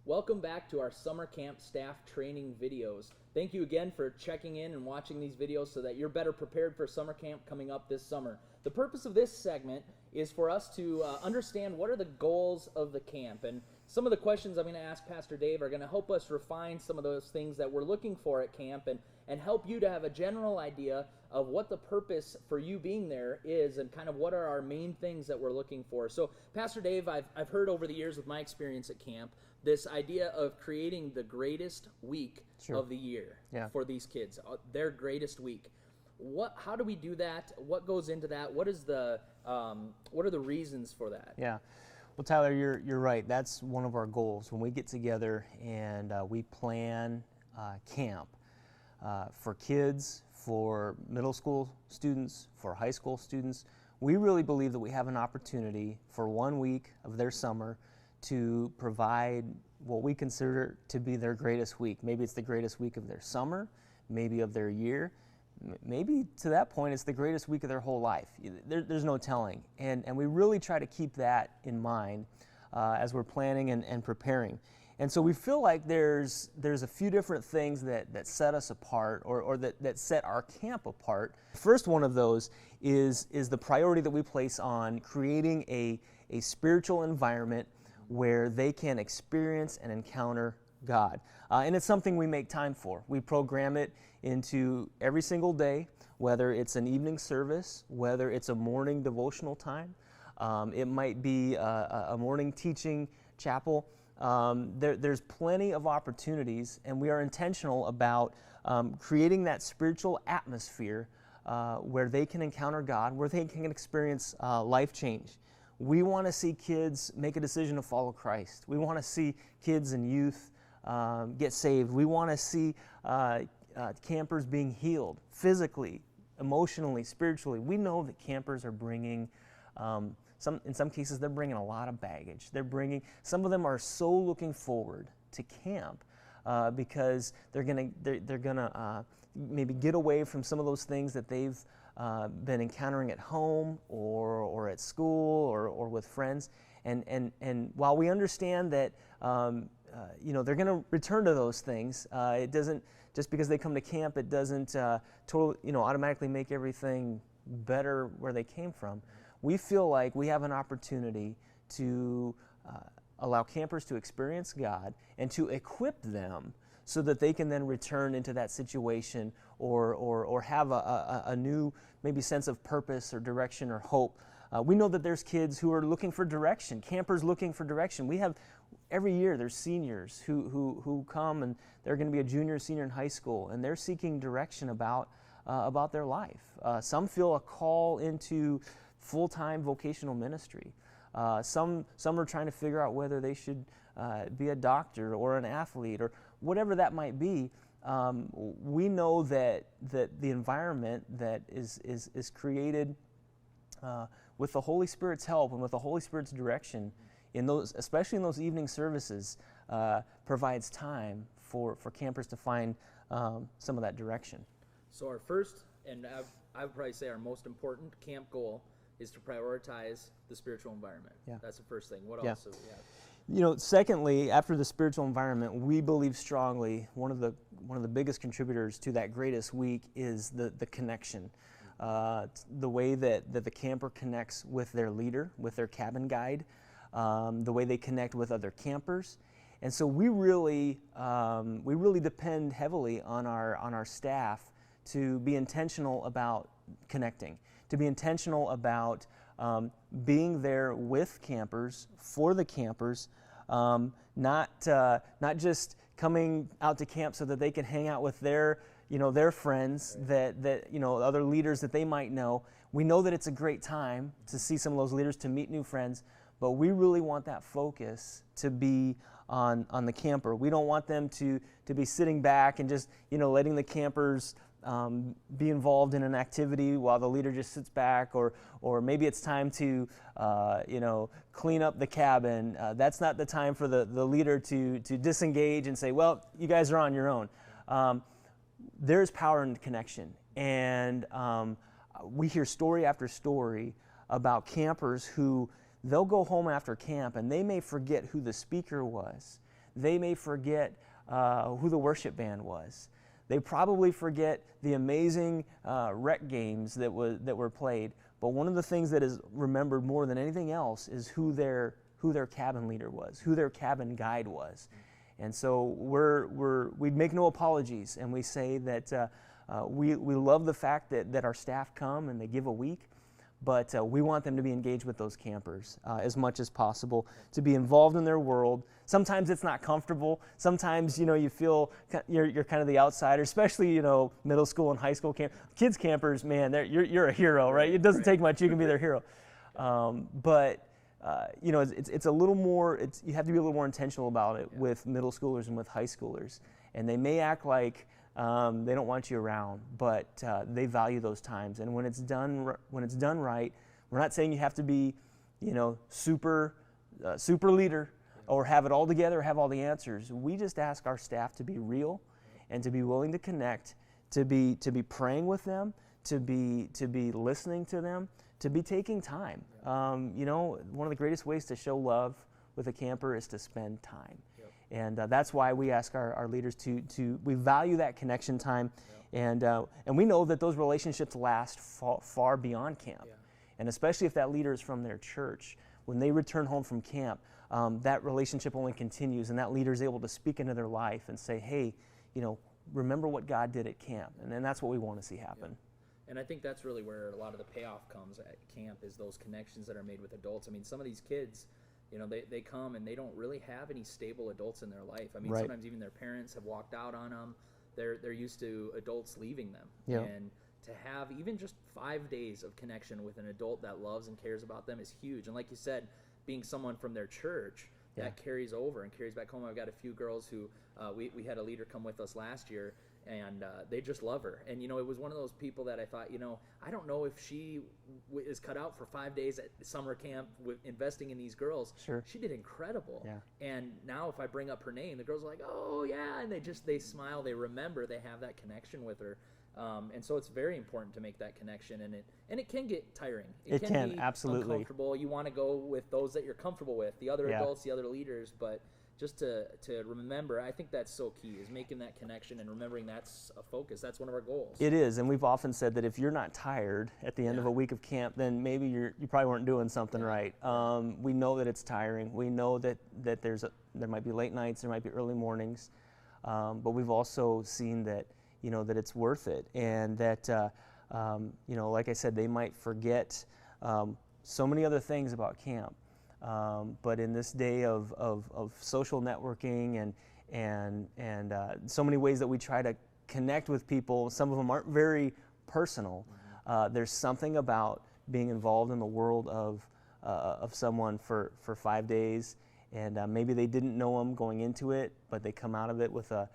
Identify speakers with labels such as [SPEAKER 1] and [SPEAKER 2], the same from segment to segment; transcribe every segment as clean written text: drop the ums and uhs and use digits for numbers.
[SPEAKER 1] Welcome back to our summer camp staff training videos. Thank you again for checking in and watching these videos so that you're better prepared for summer camp coming up this summer. The purpose of this segment is for us to understand what are the goals of the camp, and some of the questions I'm going to ask Pastor Dave are going to help us refine some of those things that we're looking for at camp and help you to have a general idea of what the purpose for you being there is and kind of what are our main things that we're looking for. So, Pastor Dave, I've heard over the years with my experience at camp this idea of creating the greatest week of the year for these kids, their greatest week. How do we do that? What goes into that? What are the reasons for that?
[SPEAKER 2] Yeah. Well, Tyler, you're right. That's one of our goals. When we get together and we plan camp for kids, for middle school students, for high school students, we really believe that we have an opportunity for 1 week of their summer to provide what we consider to be their greatest week. Maybe it's the greatest week of their summer, maybe of their year, maybe to that point it's the greatest week of their whole life. There's no telling. And we really try to keep that in mind as we're planning and preparing. And so we feel like there's a few different things that set us apart or that set our camp apart. The first one of those is the priority that we place on creating a spiritual environment where they can experience and encounter God. And it's something we make time for. We program it into every single day, whether it's an evening service, whether it's a morning devotional time. It might be a morning teaching chapel. There's plenty of opportunities, and we are intentional about creating that spiritual atmosphere where they can encounter God, where they can experience life change. We want to see kids make a decision to follow Christ. We want to see kids and youth get saved. We want to see campers being healed physically, emotionally, spiritually. We know that campers are bringing, in some cases, they're bringing a lot of baggage. Some of them are so looking forward to camp because they're gonna maybe get away from some of those things that they've been encountering at home or at school or with friends. And while we understand that they're going to return to those things, it doesn't, just because they come to camp, it doesn't automatically make everything better where they came from. We feel like we have an opportunity to allow campers to experience God and to equip them so that they can then return into that situation or have a new maybe sense of purpose or direction or hope. We know that there's kids who are looking for direction, campers looking for direction. We have, every year there's seniors who come, and they're going to be a junior or senior in high school, and they're seeking direction about their life. Some feel a call into full-time vocational ministry. Some are trying to figure out whether they should be a doctor or an athlete or whatever that might be. We know that the environment that is created with the Holy Spirit's help and with the Holy Spirit's direction, especially in those evening services, provides time for campers to find some of that direction.
[SPEAKER 1] So our first, and I would probably say our most important camp goal, is to prioritize the spiritual environment. Yeah. That's the first thing. What else do we have?
[SPEAKER 2] Secondly, after the spiritual environment, we believe strongly one of the biggest contributors to that greatest week is the connection. The way that the camper connects with their leader, with their cabin guide, the way they connect with other campers. And so we really depend heavily on our staff to be intentional about connecting, to be intentional about being there with campers, for the campers, not just coming out to camp so that they can hang out with their friends, that other leaders that they might know. We know that it's a great time to see some of those leaders, to meet new friends, but we really want that focus to be on the camper. We don't want them to be sitting back and just letting the campers be involved in an activity while the leader just sits back, or maybe it's time to clean up the cabin. That's not the time for the leader to disengage and say, well, you guys are on your own. There's power in connection, and we hear story after story about campers who they'll go home after camp and they may forget who the speaker was. They may forget who the worship band was. They probably forget the amazing rec games that were played. But one of the things that is remembered more than anything else is who their cabin leader was, who their cabin guide was. And so we make no apologies, and we say that we love the fact that our staff come and they give a week, but we want them to be engaged with those campers as much as possible, to be involved in their world. Sometimes it's not comfortable. Sometimes, you feel you're kind of the outsider, especially, middle school and high school kids campers, man, you're a hero, right? It doesn't take much, you can be their hero. But it's a little more, you have to be a little more intentional about it with middle schoolers and with high schoolers. And they may act like they don't want you around, but they value those times. And when it's done right, we're not saying you have to be, super leader or have it all together or have all the answers. We just ask our staff to be real and to be willing to connect, to be praying with them, to be listening to them, to be taking time. One of the greatest ways to show love with a camper is to spend time. And that's why we ask our leaders we value that connection time. And we know that those relationships last far beyond camp. And especially if that leader is from their church, when they return home from camp, that relationship only continues, and that leader is able to speak into their life and say, hey, remember what God did at camp. And then that's what we want to see happen.
[SPEAKER 1] And I think that's really where a lot of the payoff comes at camp, is those connections that are made with adults. I mean, some of these kids, they come and they don't really have any stable adults in their life. I mean, sometimes even their parents have walked out on them. They're used to adults leaving them. And to have even just 5 days of connection with an adult that loves and cares about them is huge. And like you said, being someone from their church, that carries over and carries back home. I've got a few girls who we had a leader come with us last year, and they just love her. And, it was one of those people that I thought, I don't know if she is cut out for 5 days at summer camp with investing in these girls.
[SPEAKER 2] Sure.
[SPEAKER 1] She did incredible.
[SPEAKER 2] Yeah.
[SPEAKER 1] And now if I bring up her name, the girls are like, oh, yeah, and they smile, they remember, they have that connection with her. And so it's very important to make that connection, and it can get tiring.
[SPEAKER 2] It can
[SPEAKER 1] be
[SPEAKER 2] absolutely
[SPEAKER 1] uncomfortable. You want to go with those that you're comfortable with, the other adults, the other leaders, but just to remember, I think that's so key, is making that connection and remembering that's a focus. That's one of our goals.
[SPEAKER 2] It is, and we've often said that if you're not tired at the end of a week of camp, then maybe you probably weren't doing something right. We know that it's tiring. We know that there might be late nights, there might be early mornings, but we've also seen that that it's worth it, and that like I said, they might forget so many other things about camp. But in this day of social networking and so many ways that we try to connect with people, some of them aren't very personal. There's something about being involved in the world of someone for 5 days, and maybe they didn't know them going into it, but they come out of it with a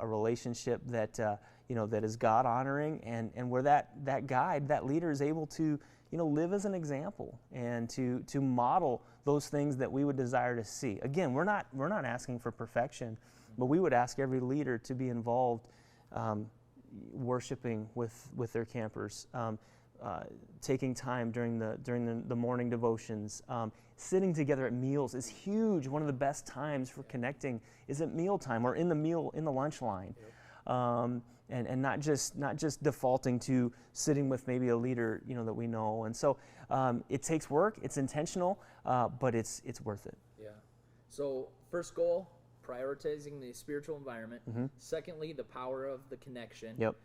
[SPEAKER 2] relationship that that is God honoring, and where that guide, that leader, is able to live as an example and to model those things that we would desire to see. Again, we're not asking for perfection, but we would ask every leader to be involved worshiping with their campers, taking time during the morning devotions. Sitting together at meals is huge. One of the best times for connecting is at mealtime or in the lunch line. And not just defaulting to sitting with maybe a leader that we know. And so it takes work, it's intentional, but it's worth it.
[SPEAKER 1] Yeah. So first goal, prioritizing the spiritual environment. Secondly, the power of the connection.
[SPEAKER 2] Yep.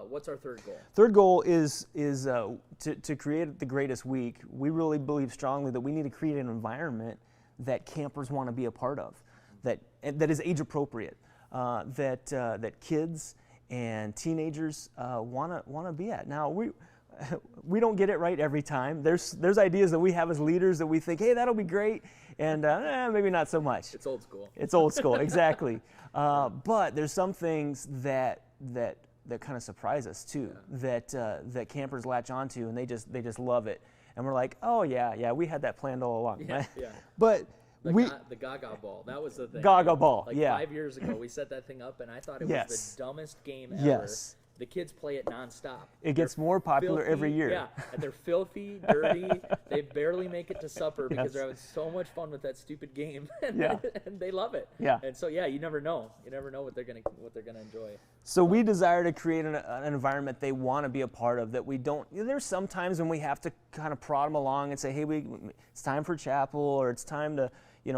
[SPEAKER 1] What's our third goal?
[SPEAKER 2] Third goal is to create the greatest week. We really believe strongly that we need to create an environment that campers want to be a part of, that is age appropriate, that kids and teenagers want to be at. Now we don't get it right every time. There's ideas that we have as leaders that we think, hey, that'll be great, and maybe not so much.
[SPEAKER 1] It's old school.
[SPEAKER 2] It's old school, exactly. But there's some things that kind of surprise us too, that campers latch onto, and they just love it, and we're like, oh yeah, we had that planned all along.
[SPEAKER 1] Yeah.
[SPEAKER 2] But
[SPEAKER 1] the Gaga ball, that was the thing.
[SPEAKER 2] Gaga ball,
[SPEAKER 1] like 5 years ago, we set that thing up, and I thought it was the dumbest game ever.
[SPEAKER 2] Yes.
[SPEAKER 1] the kids play it nonstop.
[SPEAKER 2] It gets more popular every year.
[SPEAKER 1] Yeah, and they're filthy, dirty. They barely make it to supper because
[SPEAKER 2] Yes.
[SPEAKER 1] they're having so much fun with that stupid game, and,
[SPEAKER 2] Yeah.
[SPEAKER 1] and they love it.
[SPEAKER 2] Yeah.
[SPEAKER 1] And so you never know. You never know what they're gonna enjoy.
[SPEAKER 2] So we desire to create an environment they want to be a part of, that we don't, there's some times when we have to kind of prod them along and say, hey, it's time for chapel, or it's time to,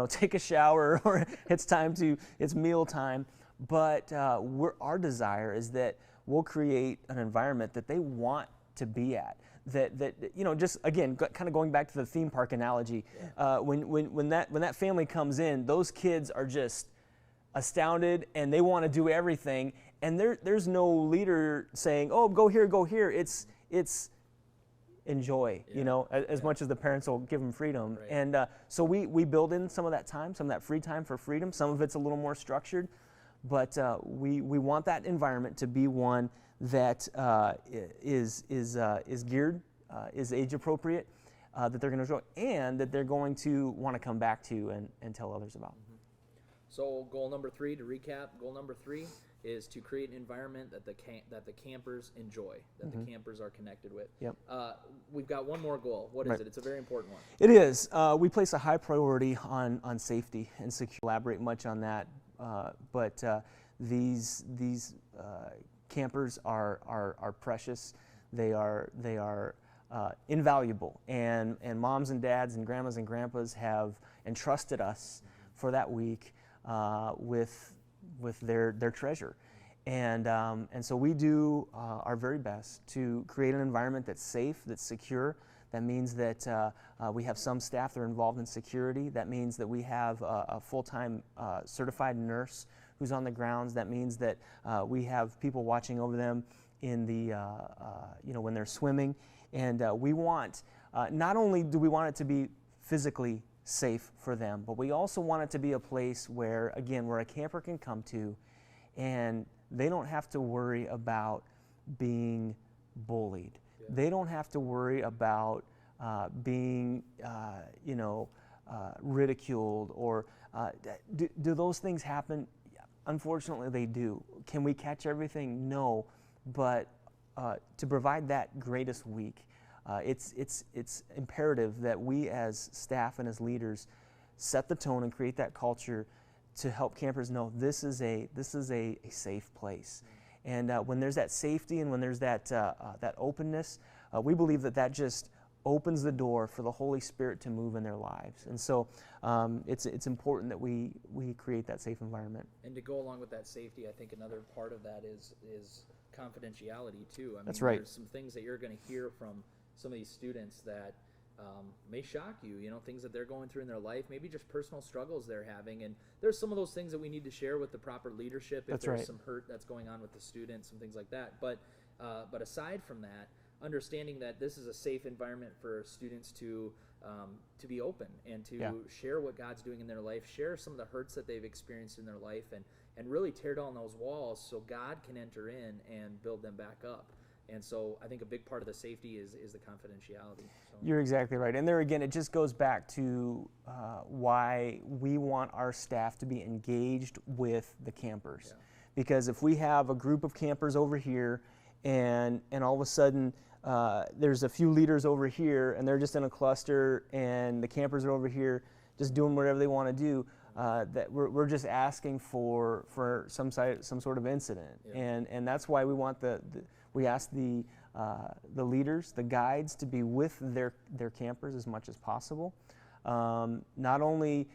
[SPEAKER 2] take a shower, or it's meal time. But our desire is that we'll create an environment that they want to be at. That just again, kind of going back to the theme park analogy, when that family comes in, those kids are just astounded and they want to do everything, and there's no leader saying, oh, go here, go here. It's enjoy, as much as the parents will give them freedom.
[SPEAKER 1] Right.
[SPEAKER 2] And so we build in some of that time, some of that free time for freedom. Some of it's a little more structured, but we want that environment to be one that is geared, is age appropriate, that they're going to enjoy, and that they're going to want to come back to and tell others about.
[SPEAKER 1] So goal number 3, to recap, goal number 3 is to create an environment that the campers enjoy, that the campers are connected with.
[SPEAKER 2] Yep.
[SPEAKER 1] We've got one more goal. What is it? It's a very important one.
[SPEAKER 2] It is. We place a high priority on safety and security. Elaborate much on that, but these campers are precious. They are invaluable, and moms and dads and grandmas and grandpas have entrusted us for that week with their treasure, and so we do our very best to create an environment that's safe, that's secure. That means that we have some staff that are involved in security. That means that we have a full-time certified nurse who's on the grounds. That means that we have people watching over them in the when they're swimming. And we want, not only do we want it to be physically safe for them, but we also want it to be a place where a camper can come to, and they don't have to worry about being bullied. Yeah. They don't have to worry about being, ridiculed, or do those things happen? Unfortunately, they do. Can we catch everything? No, but to provide that greatest week, it's imperative that we as staff and as leaders set the tone and create that culture to help campers know this is a safe place. And when there's that safety and when there's that openness, we believe that just opens the door for the Holy Spirit to move in their lives. And so it's important that we create that safe environment.
[SPEAKER 1] And to go along with that safety, I think another part of that is confidentiality too.
[SPEAKER 2] That's right.
[SPEAKER 1] There's some things that you're going to hear from some of these students that may shock you, things that they're going through in their life, maybe just personal struggles they're having. And there's some of those things that we need to share with the proper leadership if there's some hurt that's going on with the students and things like that. But aside from that, understanding that this is a safe environment for students to be open and to share what God's doing in their life, share some of the hurts that they've experienced in their life, and really tear down those walls so God can enter in and build them back up. And so I think a big part of the safety is the confidentiality. So.
[SPEAKER 2] You're exactly right. And there again, it just goes back to why we want our staff to be engaged with the campers. Yeah. Because if we have a group of campers over here and all of a sudden there's a few leaders over here and they're just in a cluster and the campers are over here just doing whatever they want to do, that we're just asking for some sort of incident. Yeah. And that's why we want we ask the leaders, the guides, to be with their campers as much as possible. Not only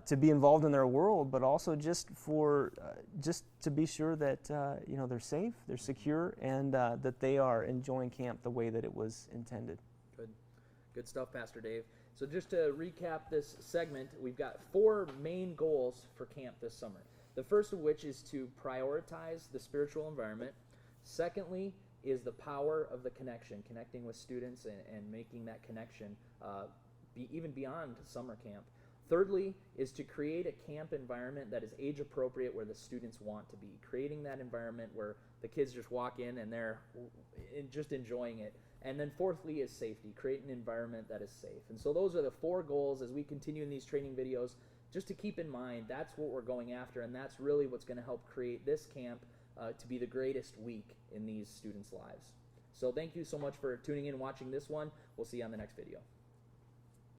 [SPEAKER 2] to be involved in their world, but also just to be sure that they're safe, they're secure, and that they are enjoying camp the way that it was intended.
[SPEAKER 1] Good stuff, Pastor Dave. So just to recap this segment, we've got 4 main goals for camp this summer. The first of which is to prioritize the spiritual environment. Secondly is the power of the connecting with students and making that connection even beyond summer camp. Thirdly is to create a camp environment that is age appropriate where the students want to be, creating that environment where the kids just walk in and they're just enjoying it. And then fourthly is safety, create an environment that is safe. And so those are the 4 goals as we continue in these training videos, just to keep in mind that's what we're going after, and that's really what's going to help create this camp to be the greatest week in these students' lives. So thank you so much for tuning in and watching this one. We'll see you on the next video.